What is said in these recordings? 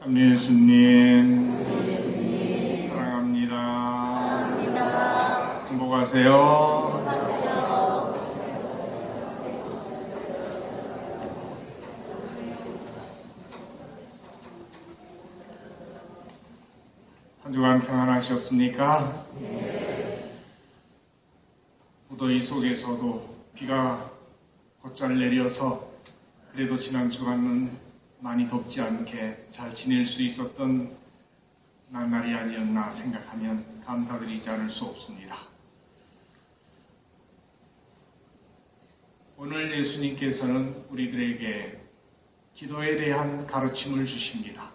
참여 예수님, 사랑합니다. 행복하세요. 한 주간 평안하셨습니까? 무더위 속에서도 비가 곧잘 내려서 그래도 지난 주간은 많이 덥지 않게 잘 지낼 수 있었던 날이 아니었나 생각하면 감사드리지 않을 수 없습니다. 오늘 예수님께서는 우리들에게 기도에 대한 가르침을 주십니다.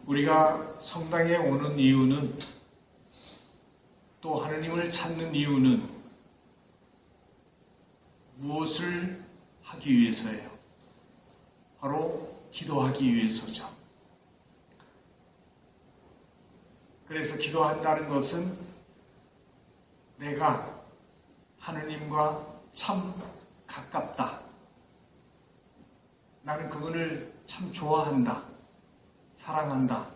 우리가 성당에 오는 이유는, 또 하느님을 찾는 이유는 무엇을 하기 위해서예요? 바로 기도하기 위해서죠. 그래서 기도한다는 것은 내가 하느님과 참 가깝다. 나는 그분을 참 좋아한다. 사랑한다.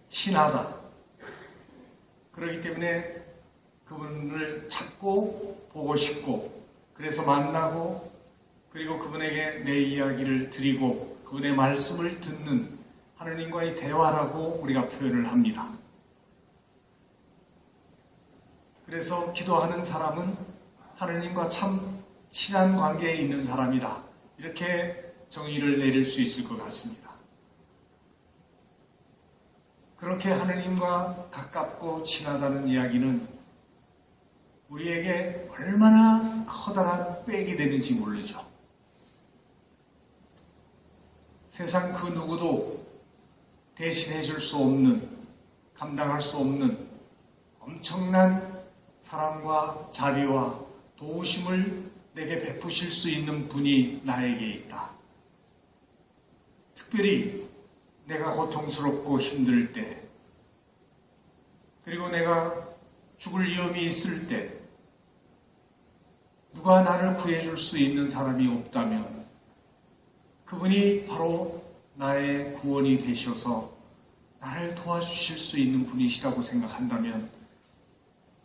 친하다. 그렇기 때문에 그분을 찾고 보고 싶고, 그래서 만나고, 그리고 그분에게 내 이야기를 드리고 그분의 말씀을 듣는 하느님과의 대화라고 우리가 표현을 합니다. 그래서 기도하는 사람은 하느님과 참 친한 관계에 있는 사람이다. 이렇게 정의를 내릴 수 있을 것 같습니다. 그렇게 하느님과 가깝고 친하다는 이야기는 우리에게 얼마나 커다란 빽이 되는지 모르죠. 세상 그 누구도 대신해 줄 수 없는, 감당할 수 없는 엄청난 사랑과 자비와 도우심을 내게 베푸실 수 있는 분이 나에게 있다. 특별히 내가 고통스럽고 힘들 때, 그리고 내가 죽을 위험이 있을 때, 누가 나를 구해줄 수 있는 사람이 없다면 그분이 바로 나의 구원이 되셔서 나를 도와주실 수 있는 분이시라고 생각한다면,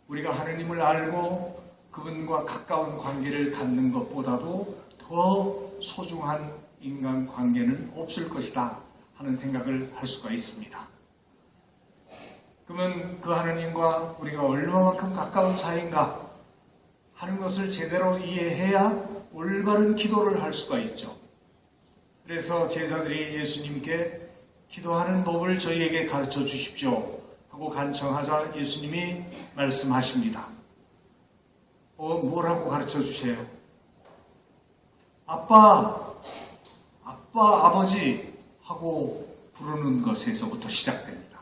우리가 하느님을 알고 그분과 가까운 관계를 갖는 것보다도 더 소중한 인간 관계는 없을 것이다 하는 생각을 할 수가 있습니다. 그러면 그 하느님과 우리가 얼마만큼 가까운 사이인가 하는 것을 제대로 이해해야 올바른 기도를 할 수가 있죠. 그래서 제자들이 예수님께 기도하는 법을 저희에게 가르쳐 주십시오 하고 간청하자 예수님이 말씀하십니다. 뭐라고 가르쳐 주세요? 아빠, 아버지 하고 부르는 것에서부터 시작됩니다.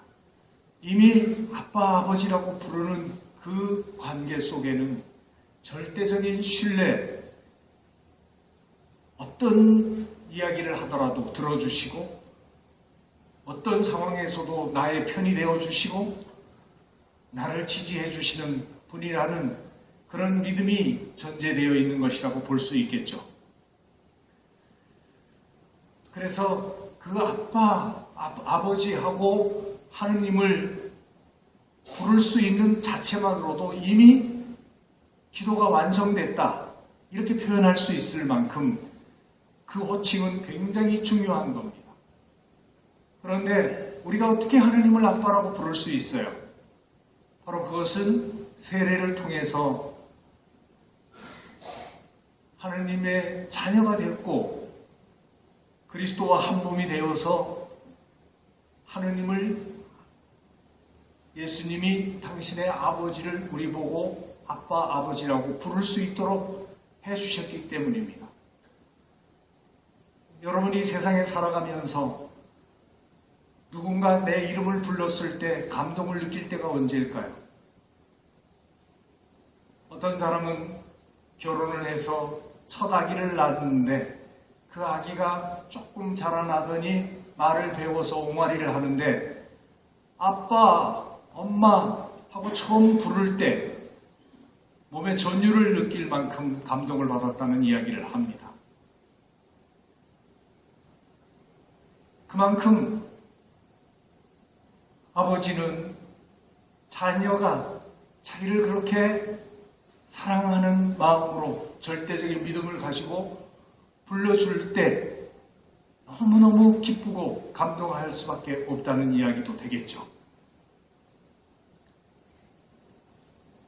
이미 아빠, 아버지라고 부르는 그 관계 속에는 절대적인 신뢰, 어떤 이야기를 하더라도 들어주시고, 어떤 상황에서도 나의 편이 되어주시고, 나를 지지해 주시는 분이라는 그런 믿음이 전제되어 있는 것이라고 볼 수 있겠죠. 그래서 그 아빠, 아버지하고 하느님을 부를 수 있는 자체만으로도 이미 기도가 완성됐다. 이렇게 표현할 수 있을 만큼 그 호칭은 굉장히 중요한 겁니다. 그런데 우리가 어떻게 하느님을 아빠라고 부를 수 있어요? 바로 그것은 세례를 통해서 하느님의 자녀가 되었고 그리스도와 한 몸이 되어서 하느님을, 예수님이 당신의 아버지를 우리 보고 아빠, 아버지라고 부를 수 있도록 해주셨기 때문입니다. 여러분이 세상에 살아가면서 누군가 내 이름을 불렀을 때 감동을 느낄 때가 언제일까요? 어떤 사람은 결혼을 해서 첫 아기를 낳았는데 그 아기가 조금 자라나더니 말을 배워서 옹알이를 하는데 아빠, 엄마 하고 처음 부를 때 몸에 전율을 느낄 만큼 감동을 받았다는 이야기를 합니다. 그만큼 아버지는 자녀가 자기를 그렇게 사랑하는 마음으로 절대적인 믿음을 가지고 불러줄 때 너무너무 기쁘고 감동할 수밖에 없다는 이야기도 되겠죠.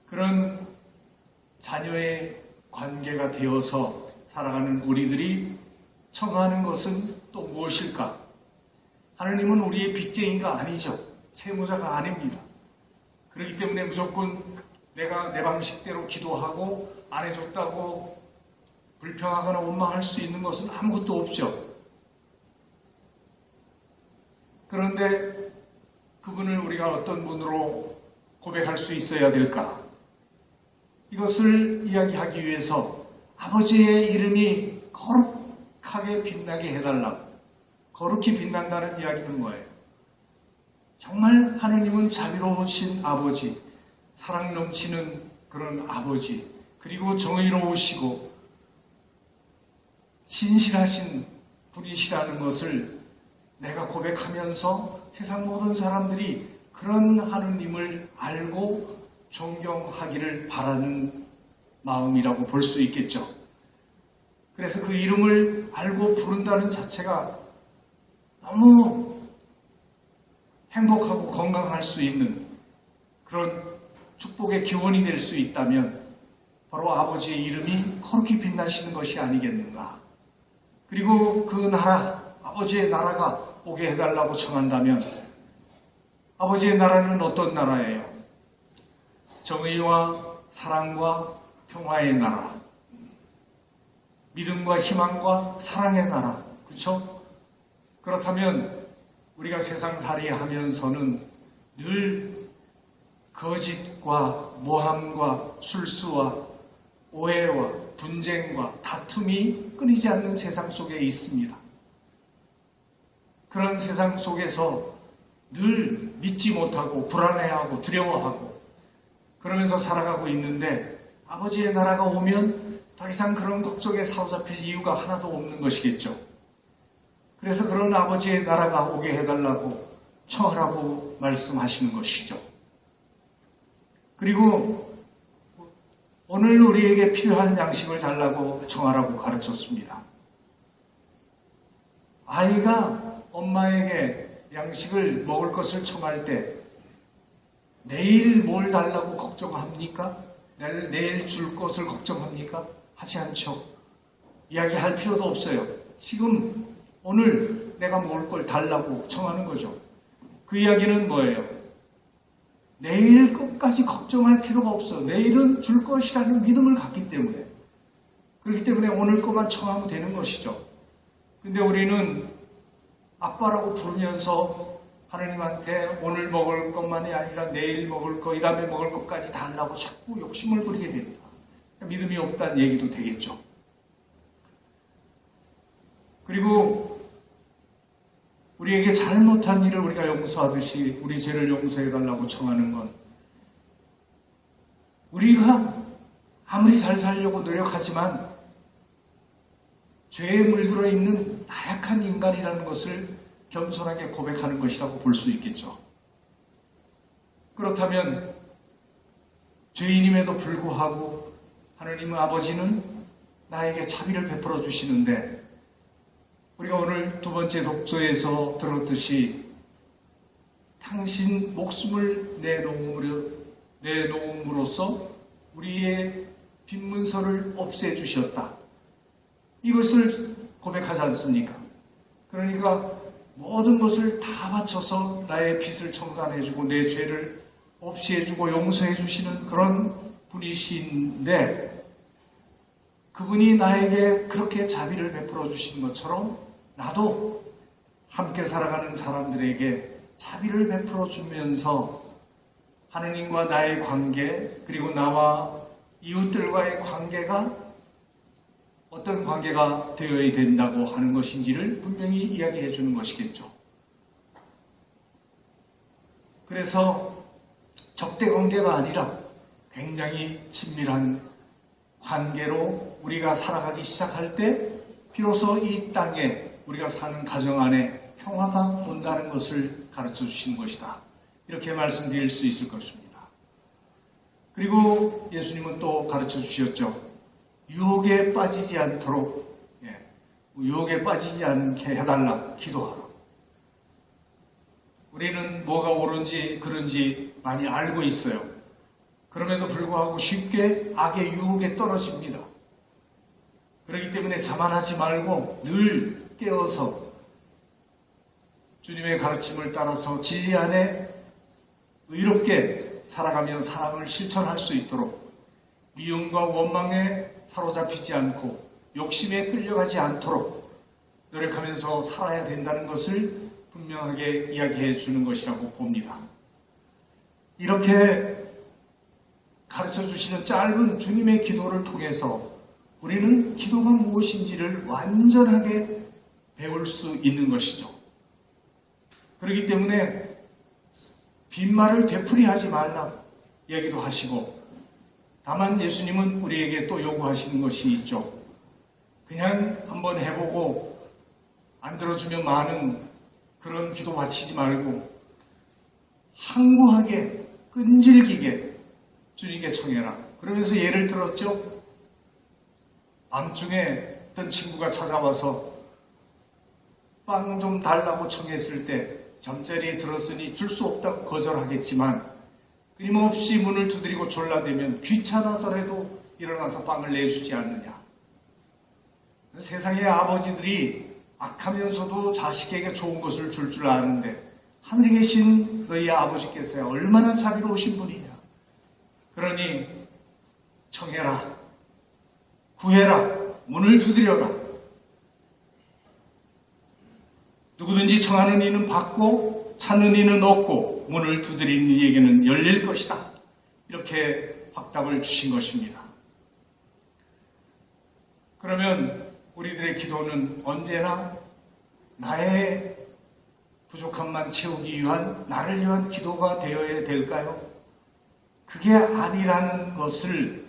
그런 자녀의 관계가 되어서 살아가는 우리들이 청하는 것은 또 무엇일까? 하느님은 우리의 빚쟁이가 아니죠. 채무자가 아닙니다. 그렇기 때문에 무조건 내가 내 방식대로 기도하고 안 해줬다고 불평하거나 원망할 수 있는 것은 아무것도 없죠. 그런데 그분을 우리가 어떤 분으로 고백할 수 있어야 될까? 이것을 이야기하기 위해서 아버지의 이름이 거룩하게 빛나게 해달라고. 거룩히 빛난다는 이야기는 뭐예요? 정말 하느님은 자비로우신 아버지, 사랑 넘치는 그런 아버지, 그리고 정의로우시고 신실하신 분이시라는 것을 내가 고백하면서 세상 모든 사람들이 그런 하느님을 알고 존경하기를 바라는 마음이라고 볼 수 있겠죠. 그래서 그 이름을 알고 부른다는 자체가 너무 행복하고 건강할 수 있는 그런 축복의 기원이 될 수 있다면 바로 아버지의 이름이 거룩히 빛나시는 것이 아니겠는가. 그리고 그 나라, 아버지의 나라가 오게 해달라고 청한다면 아버지의 나라는 어떤 나라예요? 정의와 사랑과 평화의 나라, 믿음과 희망과 사랑의 나라, 그렇죠? 그렇다면 우리가 세상살이 하면서는 늘 거짓과 모함과 술수와 오해와 분쟁과 다툼이 끊이지 않는 세상 속에 있습니다. 그런 세상 속에서 늘 믿지 못하고 불안해하고 두려워하고 그러면서 살아가고 있는데 아버지의 나라가 오면 더 이상 그런 걱정에 사로잡힐 이유가 하나도 없는 것이겠죠. 그래서 그런 아버지의 나라가 오게 해달라고 청하라고 말씀하시는 것이죠. 그리고 오늘 우리에게 필요한 양식을 달라고 청하라고 가르쳤습니다. 아이가 엄마에게 양식을 먹을 것을 청할 때 내일 뭘 달라고 걱정합니까? 내일 줄 것을 걱정합니까? 하지 않죠. 이야기할 필요도 없어요. 지금 오늘 내가 먹을 걸 달라고 청하는 거죠. 그 이야기는 뭐예요? 내일 끝까지 걱정할 필요가 없어. 내일은 줄 것이라는 믿음을 갖기 때문에. 그렇기 때문에 오늘 것만 청하면 되는 것이죠. 근데 우리는 아빠라고 부르면서 하나님한테 오늘 먹을 것만이 아니라 내일 먹을 것, 이 다음에 먹을 것까지 달라고 자꾸 욕심을 부리게 됩니다. 믿음이 없다는 얘기도 되겠죠. 그리고 우리에게 잘못한 일을 우리가 용서하듯이 우리 죄를 용서해달라고 청하는 건 우리가 아무리 잘 살려고 노력하지만 죄에 물들어 있는 나약한 인간이라는 것을 겸손하게 고백하는 것이라고 볼 수 있겠죠. 그렇다면 죄인임에도 불구하고 하느님 아버지는 나에게 자비를 베풀어 주시는데 우리가 오늘 두 번째 독서에서 들었듯이 당신 목숨을 내놓음으로써 우리의 빈문서를 없애주셨다. 이것을 고백하지 않습니까? 그러니까 모든 것을 다 바쳐서 나의 빚을 청산해주고 내 죄를 없이 해주고 용서해주시는 그런 분이신데 그분이 나에게 그렇게 자비를 베풀어 주신 것처럼 나도 함께 살아가는 사람들에게 자비를 베풀어 주면서 하느님과 나의 관계 그리고 나와 이웃들과의 관계가 어떤 관계가 되어야 된다고 하는 것인지를 분명히 이야기해 주는 것이겠죠. 그래서 적대 관계가 아니라 굉장히 친밀한 관계로 우리가 살아가기 시작할 때 비로소 이 땅에 우리가 사는 가정 안에 평화가 온다는 것을 가르쳐 주시는 것이다. 이렇게 말씀드릴 수 있을 것입니다. 그리고 예수님은 또 가르쳐 주셨죠. 유혹에 빠지지 않도록, 유혹에 빠지지 않게 해달라, 기도하라. 우리는 뭐가 옳은지 그른지 많이 알고 있어요. 그럼에도 불구하고 쉽게 악의 유혹에 떨어집니다. 그렇기 때문에 자만하지 말고 늘 깨어서 주님의 가르침을 따라서 진리 안에 의롭게 살아가며 사랑을 실천할 수 있도록 미움과 원망에 사로잡히지 않고 욕심에 끌려가지 않도록 노력하면서 살아야 된다는 것을 분명하게 이야기해 주는 것이라고 봅니다. 이렇게 가르쳐 주시는 짧은 주님의 기도를 통해서 우리는 기도가 무엇인지를 완전하게 배울 수 있는 것이죠. 그렇기 때문에 빈말을 되풀이하지 말라 얘기도 하시고, 다만 예수님은 우리에게 또 요구하시는 것이 있죠. 그냥 한번 해보고 안 들어주면 많은 그런 기도 바치지 말고 항구하게 끈질기게 주님께 청해라. 그러면서 예를 들었죠. 밤중에 어떤 친구가 찾아와서 빵 좀 달라고 청했을 때 잠자리에 들었으니 줄 수 없다고 거절하겠지만 끊임없이 문을 두드리고 졸라대면 귀찮아서라도 일어나서 빵을 내주지 않느냐. 세상의 아버지들이 악하면서도 자식에게 좋은 것을 줄 줄 아는데 하늘에 계신 너희 아버지께서야 얼마나 자비로우신 분이냐. 그러니 청해라, 구해라, 문을 두드려라. 누구든지 청하는 이는 받고 찾는 이는 얻고 문을 두드리는 이에게는 열릴 것이다. 이렇게 확답을 주신 것입니다. 그러면 우리들의 기도는 언제나 나의 부족함만 채우기 위한, 나를 위한 기도가 되어야 될까요? 그게 아니라는 것을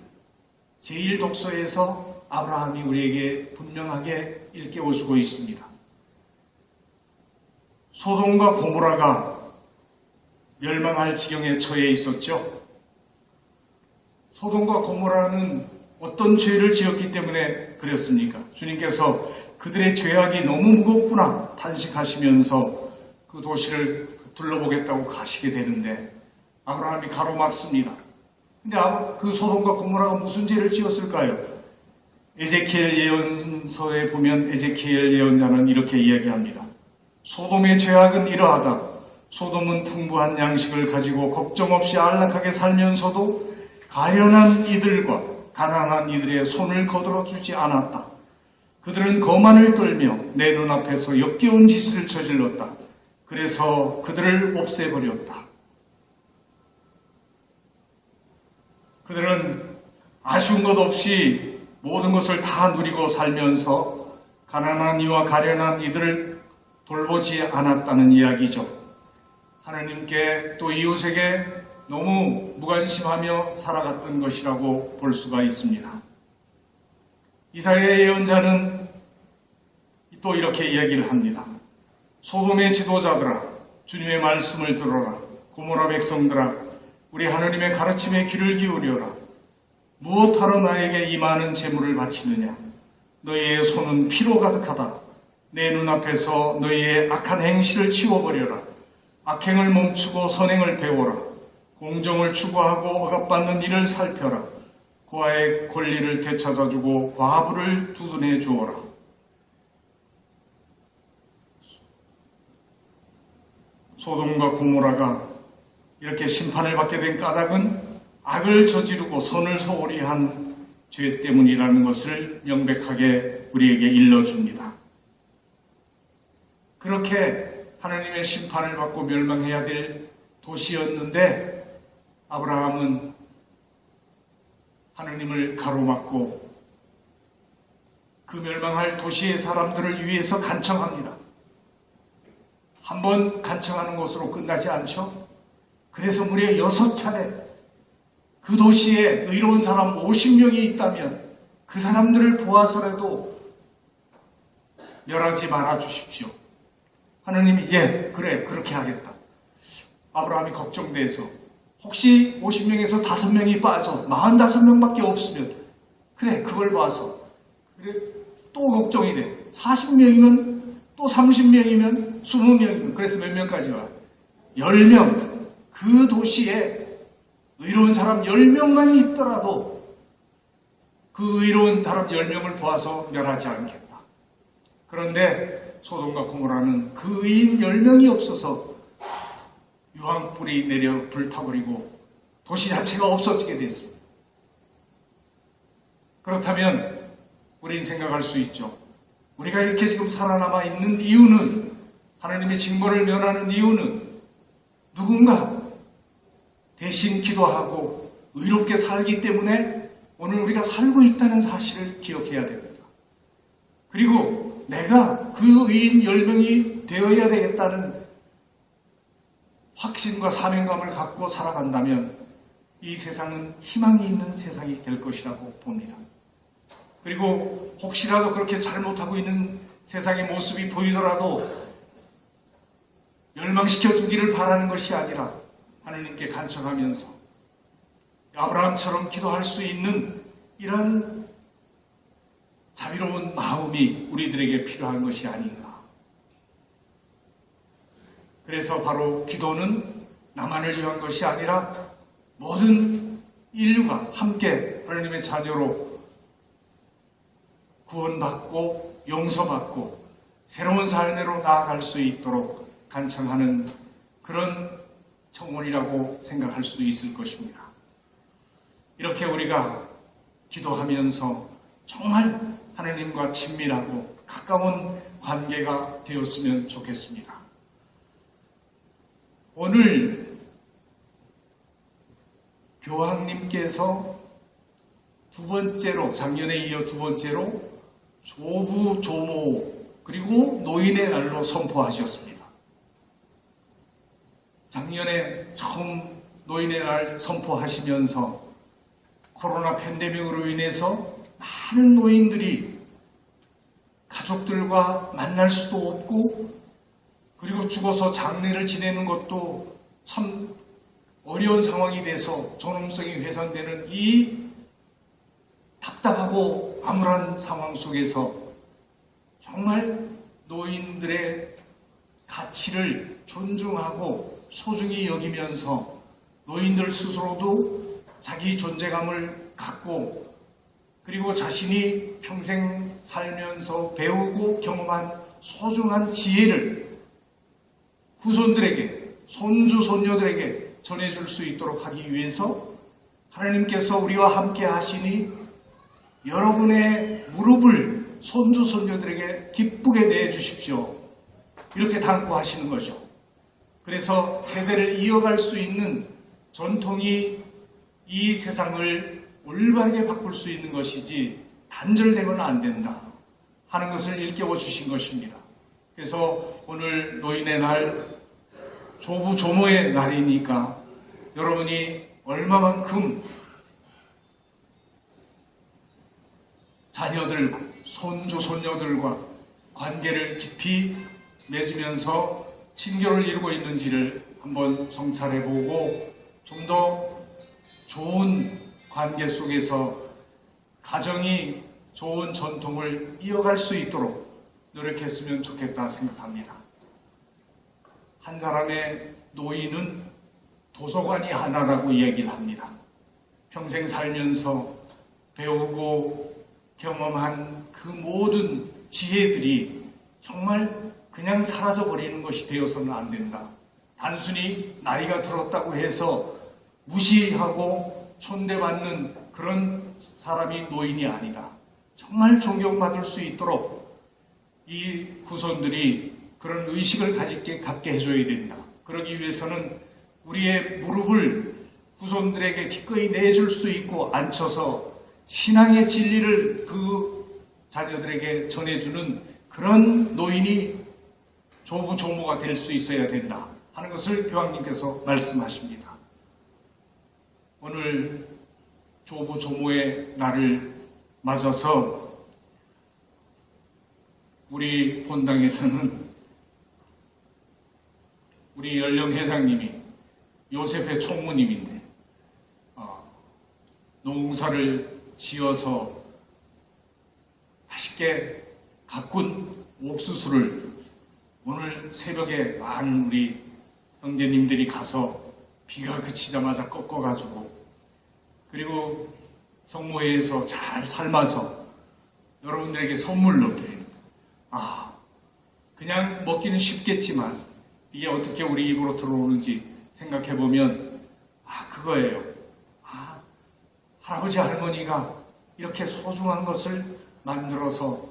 제1독서에서 아브라함이 우리에게 분명하게 일깨워주고 있습니다. 소돔과 고모라가 멸망할 지경에 처해 있었죠. 소돔과 고모라는 어떤 죄를 지었기 때문에 그랬습니까? 주님께서 그들의 죄악이 너무 무겁구나 탄식하시면서 그 도시를 둘러보겠다고 가시게 되는데 아브라함이 가로막습니다. 근데 그 소돔과 고모라가 무슨 죄를 지었을까요? 에제키엘 예언서에 보면 에제키엘 예언자는 이렇게 이야기합니다. 소돔의 죄악은 이러하다. 소돔은 풍부한 양식을 가지고 걱정 없이 안락하게 살면서도 가련한 이들과 가난한 이들의 손을 거들어주지 않았다. 그들은 거만을 떨며 내 눈앞에서 역겨운 짓을 저질렀다. 그래서 그들을 없애버렸다. 그들은 아쉬운 것 없이 모든 것을 다 누리고 살면서 가난한 이와 가련한 이들을 돌보지 않았다는 이야기죠. 하나님께 또 이웃에게 너무 무관심하며 살아갔던 것이라고 볼 수가 있습니다. 이사야 예언자는 또 이렇게 이야기를 합니다. 소돔의 지도자들아, 주님의 말씀을 들어라. 고모라 백성들아, 우리 하나님의 가르침에 귀를 기울여라. 무엇하러 나에게 이 많은 재물을 바치느냐? 너희의 손은 피로 가득하다. 내 눈앞에서 너희의 악한 행실을 치워버려라. 악행을 멈추고 선행을 배워라. 공정을 추구하고 억압받는 일을 살펴라. 고아의 권리를 되찾아주고 과부를 두둔해 주어라. 소돔과 고모라가 이렇게 심판을 받게 된 까닭은 악을 저지르고 선을 소홀히 한 죄 때문이라는 것을 명백하게 우리에게 일러줍니다. 그렇게 하나님의 심판을 받고 멸망해야 될 도시였는데 아브라함은 하나님을 가로막고 그 멸망할 도시의 사람들을 위해서 간청합니다. 한번 간청하는 것으로 끝나지 않죠? 그래서 무려 6차례 그 도시에 의로운 사람 50명이 있다면 그 사람들을 보아서라도 멸하지 말아 주십시오. 하느님이 예, 그래, 그렇게 하겠다. 아브라함이 걱정돼서 혹시 50명에서 5명이 빠져 45명밖에 없으면 그래, 그걸 봐서 그래, 또 걱정이 돼. 40명이면 또 30명이면 20명이면 그래서 몇 명까지 와? 10명. 그 도시에 의로운 사람 10명만 있더라도 그 의로운 사람 10명을 도와서 멸하지 않겠다. 그런데 소돔과 고모라는 그 의인 10명이 없어서 유황불이 내려 불타버리고 도시 자체가 없어지게 됐습니다. 그렇다면 우린 생각할 수 있죠. 우리가 이렇게 지금 살아남아 있는 이유는, 하나님의 징벌을 면하는 이유는 누군가 대신 기도하고 의롭게 살기 때문에 오늘 우리가 살고 있다는 사실을 기억해야 됩니다. 그리고 내가 그 의인 10명이 되어야 되겠다는 확신과 사명감을 갖고 살아간다면 이 세상은 희망이 있는 세상이 될 것이라고 봅니다. 그리고 혹시라도 그렇게 잘못하고 있는 세상의 모습이 보이더라도 멸망시켜 주기를 바라는 것이 아니라 하느님께 간청하면서 아브라함처럼 기도할 수 있는 이런 자비로운 마음이 우리들에게 필요한 것이 아닌가. 그래서 바로 기도는 나만을 위한 것이 아니라 모든 인류가 함께 하나님의 자녀로 구원받고 용서받고 새로운 삶으로 나아갈 수 있도록 간청하는 그런 청원이라고 생각할 수 있을 것입니다. 이렇게 우리가 기도하면서 정말 하나님과 친밀하고 가까운 관계가 되었으면 좋겠습니다. 오늘 교황님께서 두 번째로, 작년에 이어 두 번째로 조부, 조모, 그리고 노인의 날로 선포하셨습니다. 작년에 처음 노인의 날 선포하시면서 코로나 팬데믹으로 인해서 많은 노인들이 가족들과 만날 수도 없고 그리고 죽어서 장례를 지내는 것도 참 어려운 상황이 돼서 존엄성이 훼손되는 이 답답하고 암울한 상황 속에서 정말 노인들의 가치를 존중하고 소중히 여기면서 노인들 스스로도 자기 존재감을 갖고 그리고 자신이 평생 살면서 배우고 경험한 소중한 지혜를 후손들에게, 손주, 손녀들에게 전해줄 수 있도록 하기 위해서 하나님께서 우리와 함께 하시니 여러분의 무릎을 손주, 손녀들에게 기쁘게 내주십시오. 이렇게 당부하시는 거죠. 그래서 세대를 이어갈 수 있는 전통이 이 세상을 올바르게 바꿀 수 있는 것이지 단절되면 안 된다 하는 것을 일깨워 주신 것입니다. 그래서 오늘 노인의 날, 조부, 조모의 날이니까 여러분이 얼마만큼 자녀들, 손주, 손녀들과 관계를 깊이 맺으면서 친교를 이루고 있는지를 한번 성찰해보고 좀 더 좋은 관계 속에서 가정이 좋은 전통을 이어갈 수 있도록 노력했으면 좋겠다 생각합니다. 한 사람의 노인은 도서관이 하나라고 얘기를 합니다. 평생 살면서 배우고 경험한 그 모든 지혜들이 정말 그냥 사라져버리는 것이 되어서는 안 된다. 단순히 나이가 들었다고 해서 무시하고 촌대받는 그런 사람이 노인이 아니다. 정말 존경받을 수 있도록 이 후손들이 그런 의식을 갖게 해줘야 된다. 그러기 위해서는 우리의 무릎을 후손들에게 기꺼이 내줄 수 있고 앉혀서 신앙의 진리를 그 자녀들에게 전해주는 그런 노인이 조부, 조모가 될 수 있어야 된다 하는 것을 교황님께서 말씀하십니다. 오늘 조부, 조모의 날을 맞아서 우리 본당에서는 우리 연령 회장님이 요셉의 총무님인데 농사를 지어서 맛있게 가꾼 옥수수를 오늘 새벽에 많은 우리 형제님들이 가서 비가 그치자마자 꺾어가지고 그리고 성모회에서 잘 삶아서 여러분들에게 선물로 드립니다. 그냥 먹기는 쉽겠지만 이게 어떻게 우리 입으로 들어오는지 생각해보면 그거예요. 할아버지 할머니가 이렇게 소중한 것을 만들어서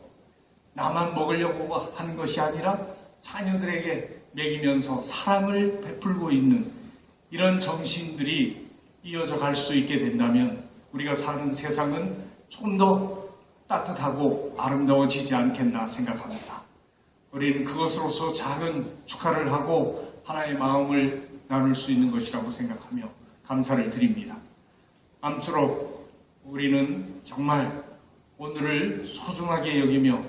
나만 먹으려고 하는 것이 아니라 자녀들에게 먹이면서 사랑을 베풀고 있는 이런 정신들이 이어져 갈 수 있게 된다면 우리가 사는 세상은 좀 더 따뜻하고 아름다워지지 않겠나 생각합니다. 우리는 그것으로서 작은 축하를 하고 하나의 마음을 나눌 수 있는 것이라고 생각하며 감사를 드립니다. 아무쪼록 우리는 정말 오늘을 소중하게 여기며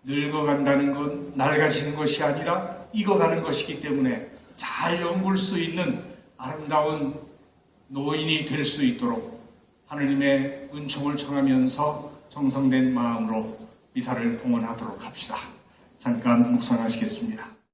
늙어간다는 건 낡아지는 것이 아니라 익어가는 것이기 때문에 잘 엿볼 수 있는 아름다운 노인이 될 수 있도록 하느님의 은총을 청하면서 정성된 마음으로 미사를 봉헌하도록 합시다. 잠깐 묵상하시겠습니다.